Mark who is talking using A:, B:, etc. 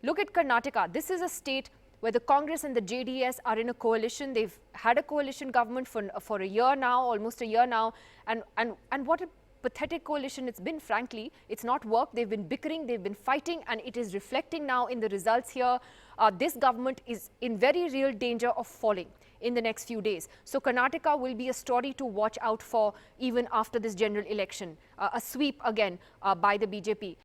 A: Look at Karnataka. This is a state where the Congress and the JDS are in a coalition. They've had a coalition government for a year now, almost a year now. And what a pathetic coalition it's been, frankly. It's not worked. They've been bickering, they've been fighting, and it is reflecting now in the results here. This government is in very real danger of falling in the next few days. So Karnataka will be a story to watch out for even after this general election. A sweep again by the BJP.